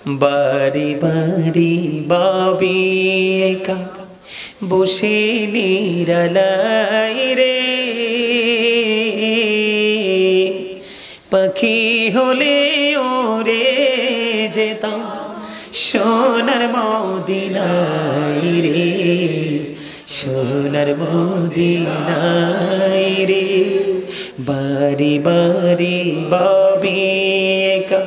বাড়ি বাড়ি বাবি একা বসে নিরালাই রে, পাখি হলে ওরে যেতাম সোনার মদিনায় রে, সোনার মদিনায় রে। বাড়ি বাড়ি বাবি একা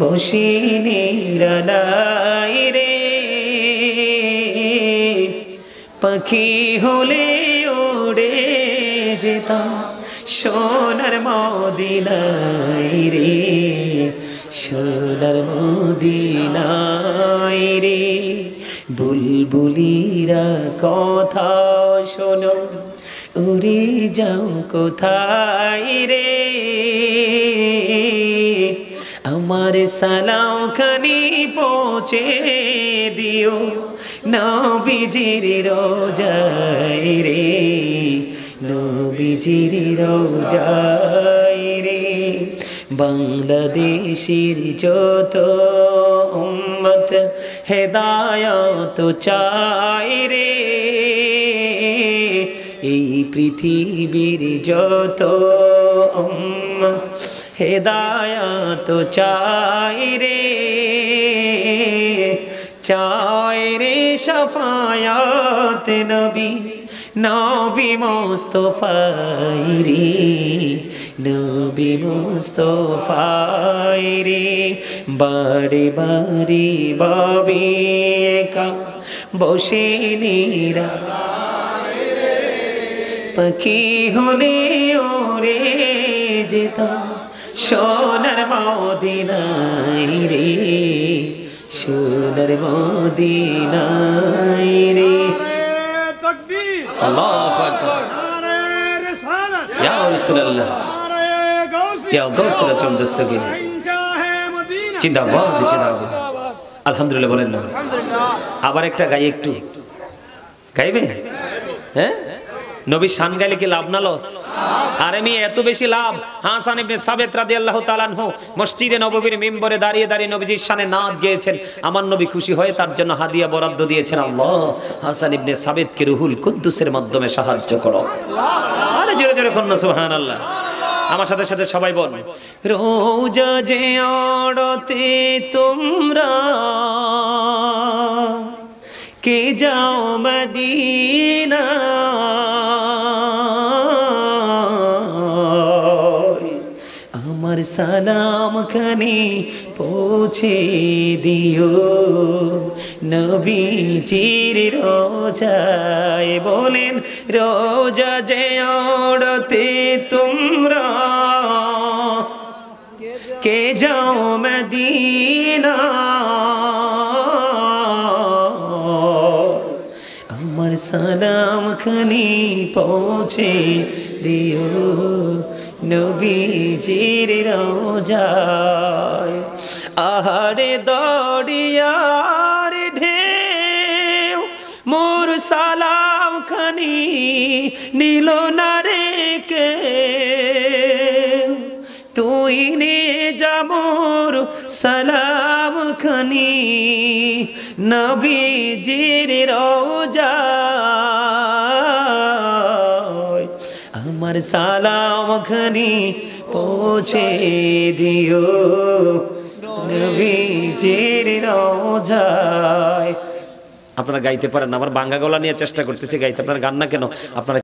বসে নিরালাই রে, পাখি হলে ওড়ে যেতাম সোনার মদিনায় রে, সোনার মদিনায় রে। বুলবুলিরা কথা শোনো, উড়ে যাও কোথায় রে, আমার সালাম খানি পৌঁছে দিও নবীজির রোজায় রে, নবীজির রোজায় রে। বাংলাদেশের যত উম্মত হেদায়েত চায় রে, এই পৃথিবীর যত উম্মত হেদায়েত চায় রে, চায় রে শাফায়াত নবী, নবী মুস্তাফায় রে, নবী মুস্তাফায় রে। বাড়ি বাড়ি বাবি একা বসে নিরালাই রে, পাখি হলে ওরে যেতাম সোনার মদিনায় রে, সোনার মদিনায় রে। আল্লাহু আকবার, ইয়া রাসূলুল্লাহ, ইয়া গাউসুল আজম দস্তগীর, জিন্দাবাদ জিন্দাবাদ। আলহামদুলিল্লাহ বলেন না? আবার একটা গাই, একটু গাইবে? হ্যাঁ, নবীর শান গাইলে কি লাভ না লস? আর আমি এত বেশি লাভ। হাসান ইবনে সাবিত রাদিয়াল্লাহু তাআলা আনহু মসজিদে নববীর মিম্বরে দাঁড়িয়ে দাঁড়িয়ে নবীজির শানে নাত গেয়েছেন। আমার নবী খুশি হয়ে তার জন্য হাদিয়া বরাদ্দ দিয়েছেন, আল্লাহ হাসান ইবনে সাবিতকে রুহুল কুদ্দুসের মাধ্যমে সাহায্য করো। আরে জোরে জোরে কন্যা সুবহানাল্লাহ। আমার সাথে সাথে সবাই বল, রোজা যে আড়তে তোমরা কে যাও মদিনা, আমার সালাম খানি পৌঁছে দিও নবীজির রোজায়। বলেন, রোজা যে আড়তে তোমরা কে যাও মদিনা, আমার সালাম খানি পৌঁছে দিও নবীজির রোজায়। আহারে দরিয়ার ঢেউ মোর সালাম খানি নিল না রে কে, তুই নে যা মোর সালাম খানি নবীজির রোজায়। আমার সালাম খানি পৌঁছে দিও নবীজির রোজায়। আপনারা গাইতে পারেন, আমার বাংলা গলা নিয়ে চেষ্টা করতেছি গাইতে, আপনারা গান না কেন? আপনারা